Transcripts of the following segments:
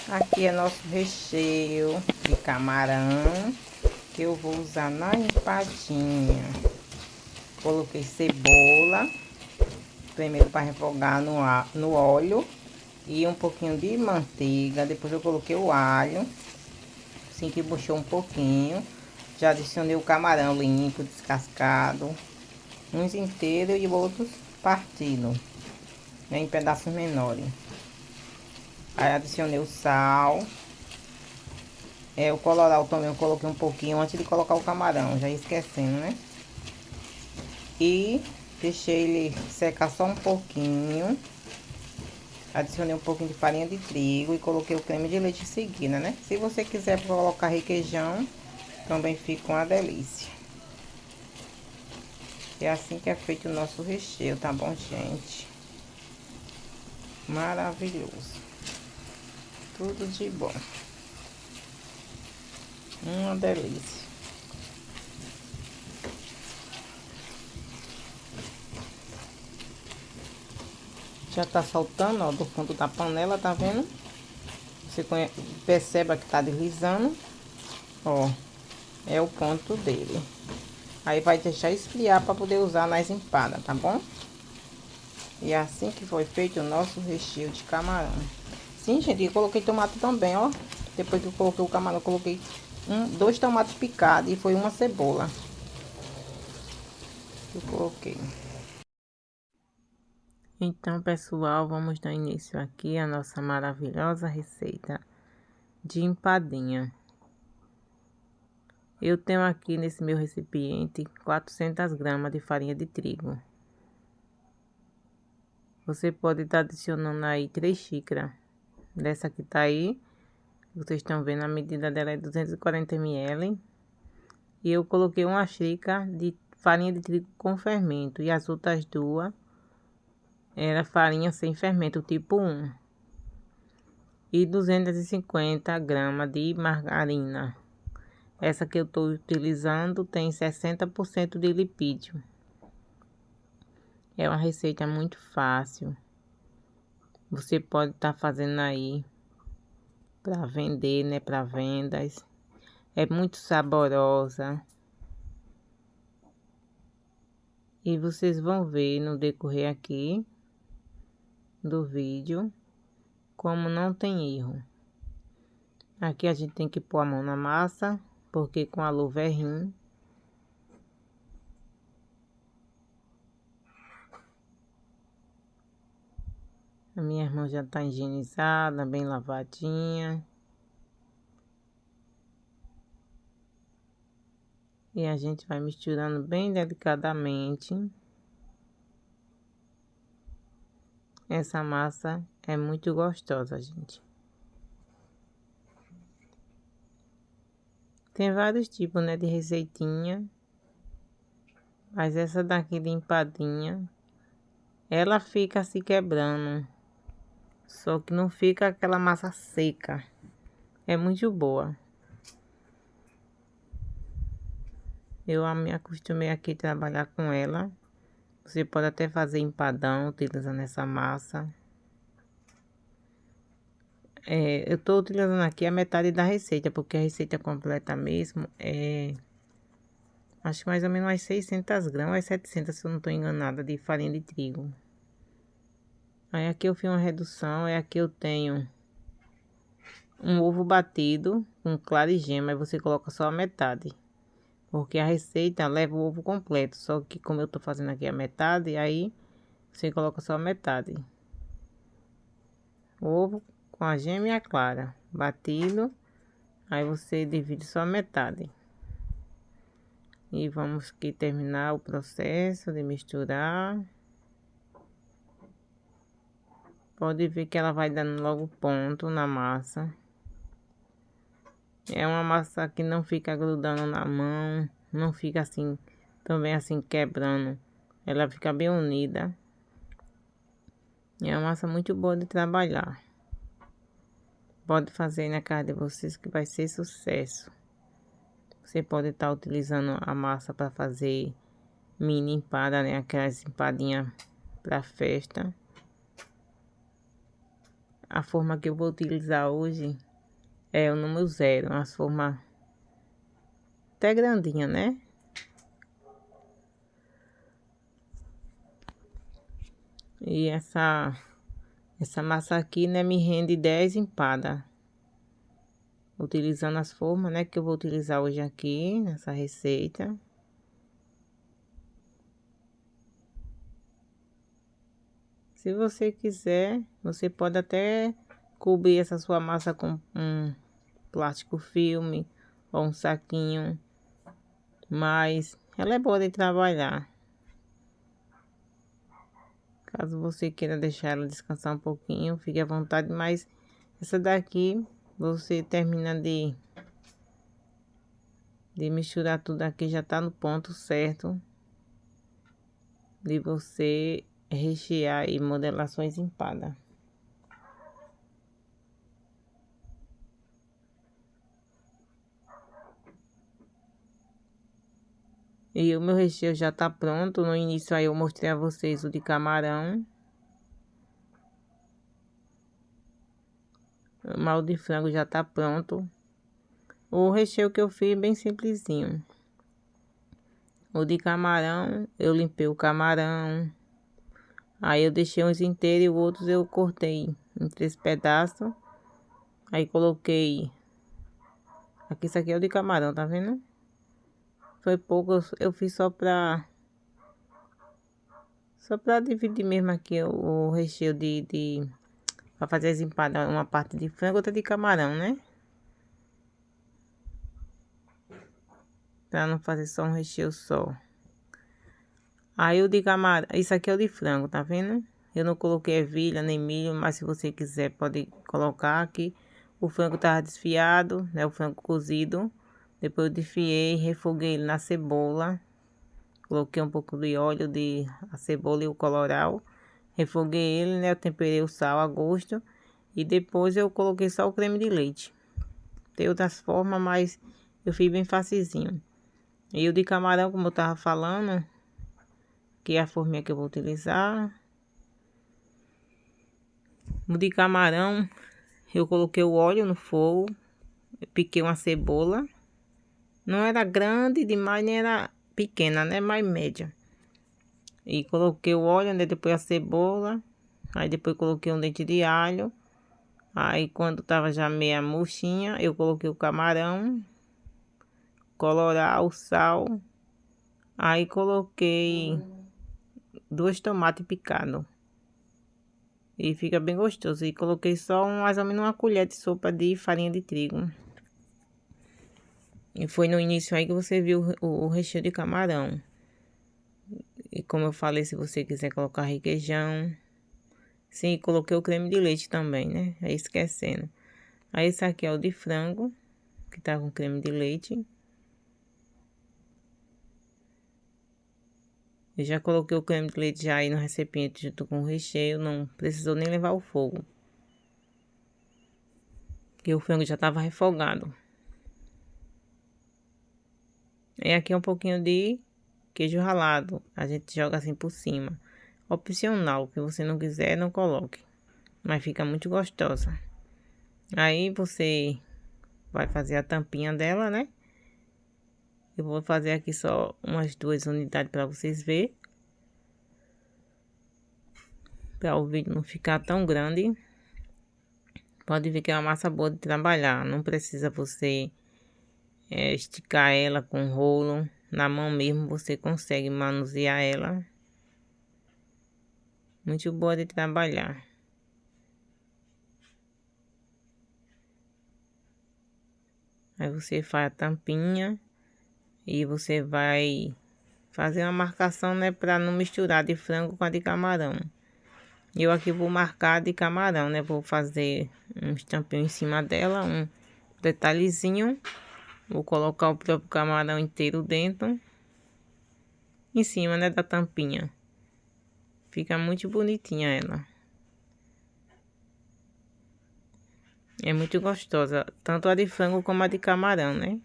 Aqui é nosso recheio de camarão, que eu vou usar na empadinha. Coloquei cebola, primeiro para refogar no óleo, e um pouquinho de manteiga. Depois eu coloquei o alho, assim que buchou um pouquinho. Já adicionei o camarão limpo, descascado, uns inteiros e outros partidos, né, em pedaços menores. Aí adicionei o sal. O colorau também eu coloquei um pouquinho antes de colocar o camarão, já esquecendo, né? E deixei ele secar só um pouquinho. Adicionei um pouquinho de farinha de trigo e coloquei o creme de leite em seguida, né? Se você quiser colocar requeijão, também fica uma delícia. É assim que é feito o nosso recheio, tá bom, gente? Maravilhoso. Tudo de bom. Uma delícia. Já tá soltando, ó, do fundo da panela, tá vendo? Você perceba que tá deslizando. Ó, é o ponto dele. Aí vai deixar esfriar para poder usar nas empadas, tá bom? E é assim que foi feito o nosso recheio de camarão. Sim, gente, eu coloquei tomate também, ó. Depois que eu coloquei o camarão, eu coloquei dois tomates picados e foi uma cebola. Eu coloquei. Então, pessoal, vamos dar início aqui à nossa maravilhosa receita de empadinha. Eu tenho aqui nesse meu recipiente 400 gramas de farinha de trigo. Você pode estar adicionando aí 3 xícaras dessa que tá aí. Vocês estão vendo, a medida dela é 240 ml. E eu coloquei uma xícara de farinha de trigo com fermento. E as outras duas era farinha sem fermento, tipo 1. E 250 gramas de margarina. Essa que eu estou utilizando tem 60% de lipídio. É uma receita muito fácil. Você pode estar fazendo aí para vender, né? Para vendas. É muito saborosa. E vocês vão ver no decorrer aqui do vídeo como não tem erro. Aqui a gente tem que pôr a mão na massa, porque com a luva é ruim. A minha mão já tá higienizada, bem lavadinha. E a gente vai misturando bem delicadamente. Essa massa é muito gostosa, gente. Tem vários tipos, né, de receitinha. Mas essa daqui de empadinha, ela fica se quebrando. Só que não fica aquela massa seca. É muito boa. Eu me acostumei aqui a trabalhar com ela. Você pode até fazer empadão utilizando essa massa. Eu tô utilizando aqui a metade da receita, porque a receita completa mesmo acho que mais ou menos umas 600 gramas, 700 se eu não tô enganada, de farinha de trigo. Aí aqui eu fiz uma redução, aqui eu tenho um ovo batido com clara e gema, aí você coloca só a metade. Porque a receita leva o ovo completo, só que como eu tô fazendo aqui a metade, aí você coloca só a metade. O ovo com a gema e a clara, batido, aí você divide só a metade. E vamos aqui terminar o processo de misturar. Pode ver que ela vai dando logo ponto na massa. É uma massa que não fica grudando na mão, não fica assim, também assim quebrando. Ela fica bem unida. É uma massa muito boa de trabalhar. Pode fazer aí na casa de vocês que vai ser sucesso. Você pode estar utilizando a massa para fazer mini empada, né? Aquelas empadinhas para festa. a forma que eu vou utilizar hoje é o número 0, as formas até grandinha, né? E essa massa aqui, né, me rende 10 empadas. Utilizando as formas, né, que eu vou utilizar hoje aqui nessa receita. Se você quiser, você pode até cobrir essa sua massa com um plástico filme ou um saquinho, mas ela é boa de trabalhar. Caso você queira deixar ela descansar um pouquinho, fique à vontade, mas essa daqui você termina de misturar tudo aqui, já tá no ponto certo de você rechear e modelar suas empadas. E o meu recheio já tá pronto. No início aí eu mostrei a vocês o de camarão. Mas o de frango já tá pronto. O recheio que eu fiz é bem simplesinho. O de camarão, eu limpei o camarão. Aí eu deixei uns inteiros e os outros eu cortei em 3 pedaços. Aí coloquei... Aqui, isso aqui é o de camarão, tá vendo? Foi pouco, eu fiz só pra dividir mesmo aqui o recheio pra fazer as empadas. Uma parte de frango, outra de camarão, né? Pra não fazer só um recheio só. Aí o de camarão, isso aqui é o de frango, tá vendo? Eu não coloquei ervilha nem milho, mas se você quiser pode colocar aqui. O frango tava desfiado, né? O frango cozido. Depois eu desfiei, refoguei ele na cebola. Coloquei um pouco de óleo de a cebola e o colorau. Refoguei ele, né? Eu temperei o sal a gosto. E depois eu coloquei só o creme de leite. Tem outras formas, mas eu fiz bem facilzinho. E o de camarão, como eu tava falando, que é a forminha que eu vou utilizar. O de camarão, eu coloquei o óleo no fogo, piquei uma cebola. Não era grande demais, nem era pequena, né? Mais média. E coloquei o óleo, né? Depois a cebola. Aí depois coloquei um dente de alho. Aí quando tava já meia murchinha, eu coloquei o camarão, colorau, sal. Aí coloquei 2 tomates picados. E fica bem gostoso. E coloquei só mais ou menos uma colher de sopa de farinha de trigo. E foi no início aí que você viu o recheio de camarão. E como eu falei, se você quiser colocar requeijão. Sim, coloquei o creme de leite também, né? Aí esquecendo. Aí esse aqui é o de frango, que tá com creme de leite. Eu já coloquei o creme de leite já aí no recipiente junto com o recheio. Não precisou nem levar ao fogo. Porque o frango já tava refogado. E aqui é um pouquinho de queijo ralado. A gente joga assim por cima. Opcional, que você não quiser, não coloque. Mas fica muito gostosa. Aí você vai fazer a tampinha dela, né? Eu vou fazer aqui só umas 2 unidades para vocês verem. Para o vídeo não ficar tão grande. Pode ver que é uma massa boa de trabalhar. Não precisa você esticar ela com rolo. Na mão mesmo você consegue manusear ela. Muito boa de trabalhar. Aí você faz a tampinha. E você vai fazer uma marcação, né? Para não misturar de frango com a de camarão. Eu aqui vou marcar de camarão, né? Vou fazer um estampinho em cima dela, um detalhezinho. Vou colocar o próprio camarão inteiro dentro. Em cima, né? Da tampinha. Fica muito bonitinha ela. É muito gostosa. Tanto a de frango como a de camarão, né?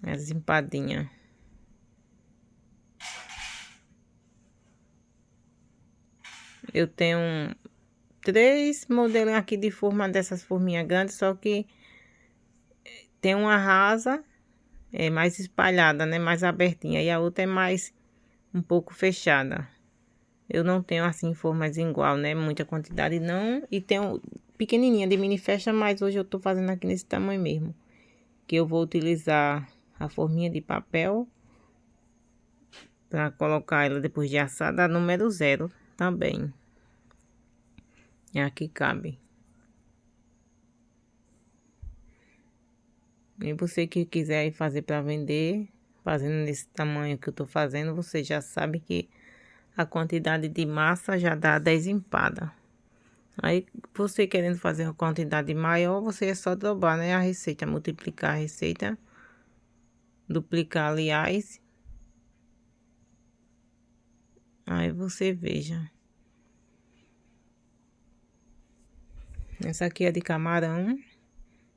As empadinhas. Eu tenho 3 modelos aqui de forma dessas forminhas grandes, só que tem uma rasa, é mais espalhada, né? Mais abertinha, e a outra é mais um pouco fechada. Eu não tenho assim formas igual, né? Muita quantidade não. E tenho pequenininha de mini festa, mas hoje eu tô fazendo aqui nesse tamanho mesmo. Que eu vou utilizar a forminha de papel para colocar ela depois de assada, número 0 também. E aqui cabe. E você que quiser ir fazer para vender, fazendo nesse tamanho que eu tô fazendo, você já sabe que a quantidade de massa já dá 10 empadas. Aí, você querendo fazer uma quantidade maior, você é só dobrar, né, a receita, multiplicar a receita, duplicar, aliás. Aí você veja. Essa aqui é de camarão.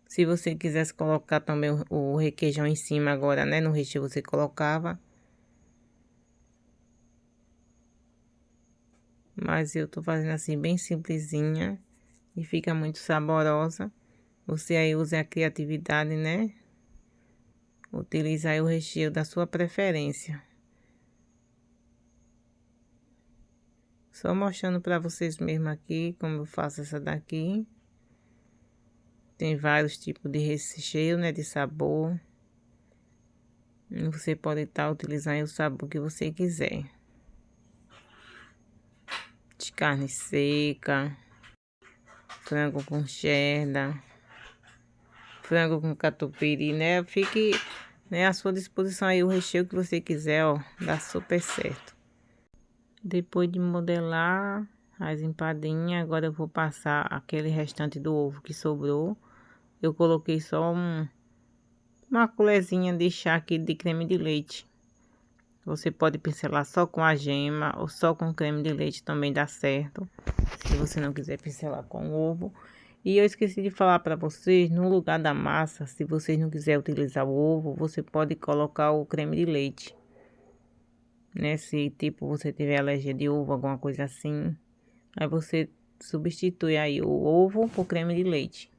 Se você quisesse colocar também o requeijão em cima agora, né, no recheio você colocava. Mas eu tô fazendo assim bem simplesinha e fica muito saborosa. Você aí usa a criatividade, né? Utiliza aí o recheio da sua preferência. Só mostrando para vocês mesmo aqui como eu faço essa daqui. Tem vários tipos de recheio, né, de sabor. E você pode estar utilizando o sabor que você quiser. De carne seca, frango com cheddar, frango com catupiry, né? Fique, né, à sua disposição aí o recheio que você quiser, ó, dá super certo. Depois de modelar as empadinhas, agora eu vou passar aquele restante do ovo que sobrou. Eu coloquei só uma colherzinha de chá aqui de creme de leite. Você pode pincelar só com a gema ou só com creme de leite também dá certo. Se você não quiser pincelar com ovo. E eu esqueci de falar para vocês, no lugar da massa, se vocês não quiserem utilizar o ovo, você pode colocar o creme de leite. Né? Se tipo você tiver alergia de ovo, alguma coisa assim, aí você substitui aí o ovo por creme de leite.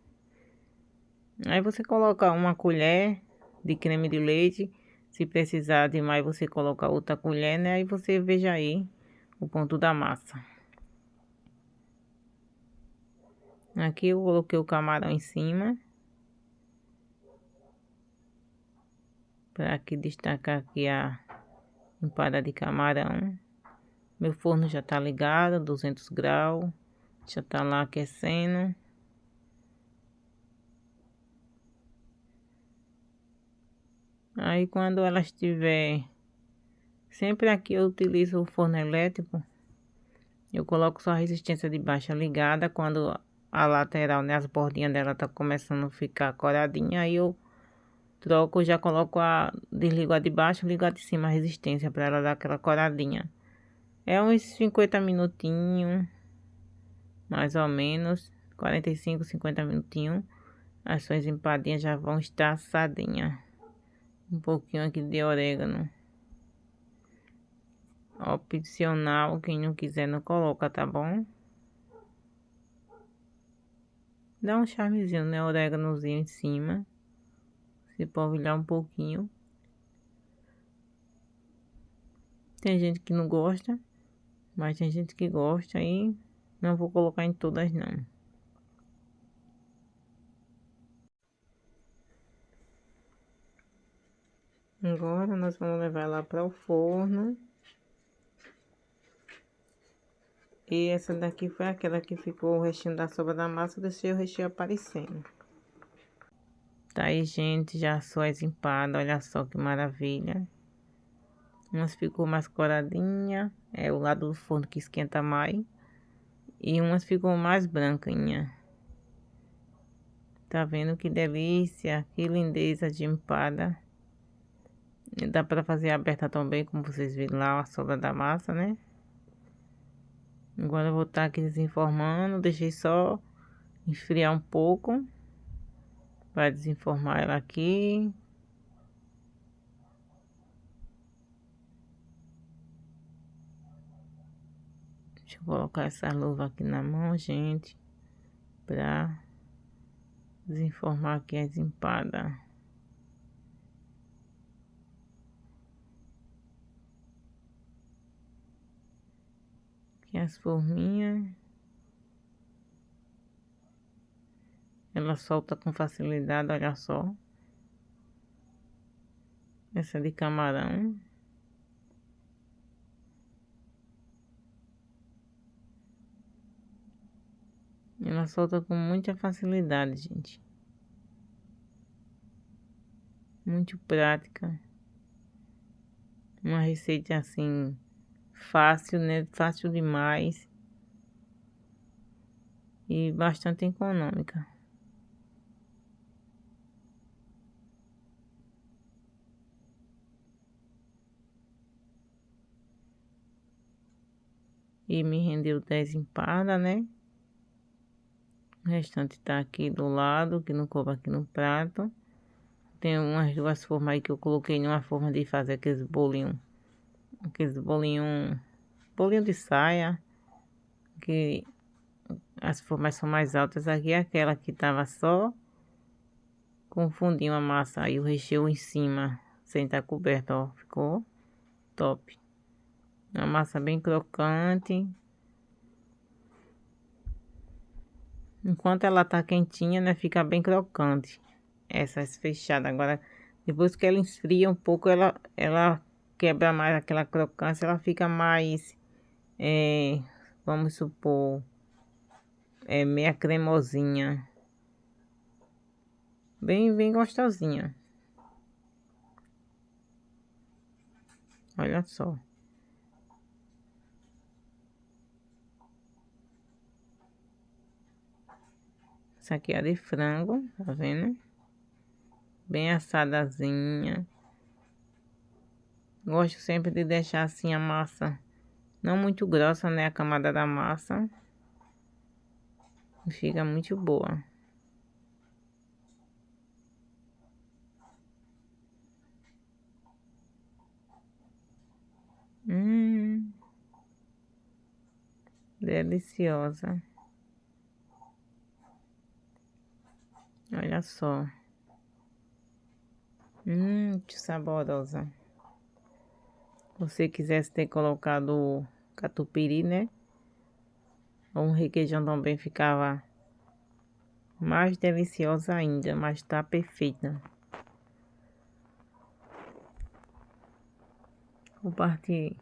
Aí você coloca uma colher de creme de leite. Se precisar de mais, você coloca outra colher, né? Aí você veja aí o ponto da massa. Aqui eu coloquei o camarão em cima. Para aqui destacar aqui a empada de camarão. Meu forno já tá ligado, 200 graus. Já tá lá aquecendo. Aí quando ela estiver... Sempre aqui eu utilizo o forno elétrico. Eu coloco só a resistência de baixa ligada. Quando a lateral, né, as bordinhas dela tá começando a ficar coradinha, aí eu troco, já coloco desligo a de baixo, ligo a de cima a resistência para ela dar aquela coradinha. É uns 50 minutinhos, mais ou menos, 45, 50 minutinhos. As suas empadinhas já vão estar assadinhas. Um pouquinho aqui de orégano. Opcional, quem não quiser não coloca, tá bom? Dá um charmezinho, né? Oréganozinho em cima. Se polvilhar um pouquinho. Tem gente que não gosta, mas tem gente que gosta e não vou colocar em todas não. Agora nós vamos levar lá para o forno. E essa daqui foi aquela que ficou o restinho da sobra da massa, eu deixei o recheio aparecendo. Tá aí, gente, já só as empadas, olha só que maravilha. Umas ficou mais coradinha, é o lado do forno que esquenta mais. E umas ficou mais branquinha. Tá vendo que delícia, que lindeza de empada. E dá pra fazer aberta também, como vocês viram lá, a sobra da massa, né? Agora eu vou estar aqui desenformando, deixei só esfriar um pouco. Vai desenformar ela aqui. Deixa eu Vou colocar essa luva aqui na mão, gente, pra desenformar aqui as empadas. Aqui as forminhas. Ela solta com facilidade, olha só. Essa é de camarão. Ela solta com muita facilidade, gente. Muito prática. Uma receita assim, fácil, né? Fácil demais. E bastante econômica. E me rendeu 10 empadas, né? O restante tá aqui do lado, que não coube aqui no prato. Tem umas duas formas aí que eu coloquei numa forma de fazer aqueles bolinhos. Bolinho de saia. Que as formas são mais altas. Aqui é aquela que tava só confundindo a massa. Aí o recheio em cima, sem estar coberto, ó. Ficou top. Uma massa bem crocante. Enquanto ela tá quentinha, né, fica bem crocante. Essas fechadas. Agora, depois que ela esfria um pouco, ela quebra mais aquela crocância. Ela fica mais, vamos supor, meia cremosinha. Bem gostosinha. Olha só. Essa aqui é de frango, tá vendo? Bem assadazinha. Gosto sempre de deixar assim a massa não muito grossa, né? A camada da massa. Fica muito boa. Deliciosa. Olha só. Que saborosa. Se você quisesse ter colocado catupiry, né? Ou um requeijão também ficava mais deliciosa ainda, mas tá perfeita. Vou partir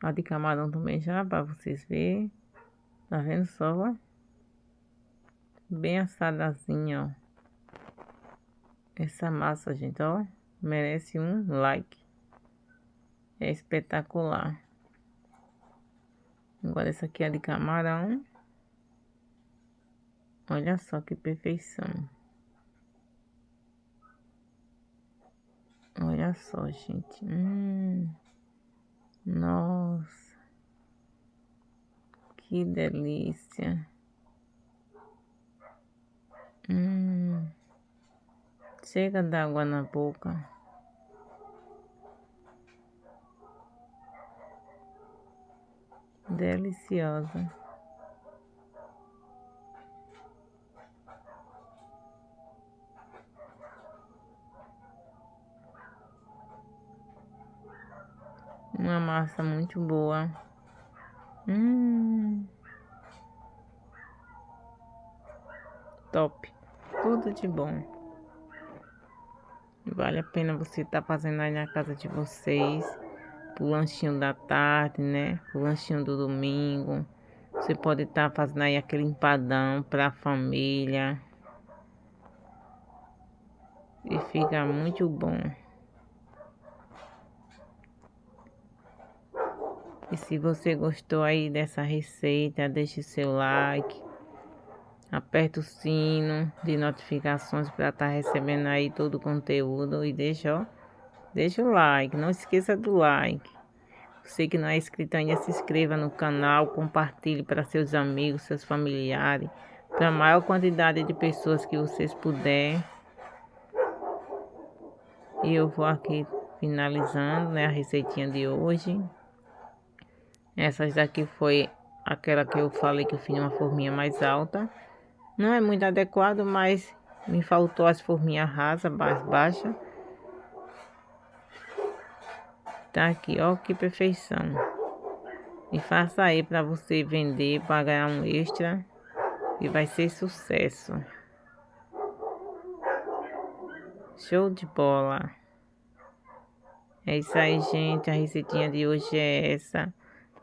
a de camarão também já, para vocês verem. Tá vendo só, ó? Bem assadazinha, ó. Essa massa, gente, ó, merece um like. É espetacular. Agora essa aqui é de camarão. Olha só que perfeição. Olha só, gente. Nossa. Que delícia. Chega d'água na boca. Deliciosa. Uma massa muito boa. Top. Tudo de bom. Vale a pena você estar fazendo aí na casa de vocês. Pro lanchinho da tarde, né? Pro lanchinho do domingo. Você pode estar fazendo aí aquele empadão pra família. E fica muito bom. E se você gostou aí dessa receita, deixe seu like. Aperta o sino de notificações para estar recebendo aí todo o conteúdo. E deixa o like. Não esqueça do like. Você que não é inscrito ainda, se inscreva no canal. Compartilhe para seus amigos, seus familiares. Para a maior quantidade de pessoas que vocês puderem. E eu vou aqui finalizando, né, a receitinha de hoje. Essas daqui foi aquela que eu falei que eu fiz uma forminha mais alta. Não é muito adequado, mas me faltou as forminhas rasas, mais baixas. Tá aqui, ó, que perfeição. E faça aí para você vender, para ganhar um extra. E vai ser sucesso. Show de bola. É isso aí, gente. A receitinha de hoje é essa.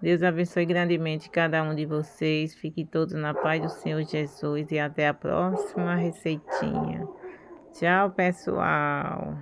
Deus abençoe grandemente cada um de vocês. Fiquem todos na paz do Senhor Jesus. E até a próxima receitinha. Tchau, pessoal.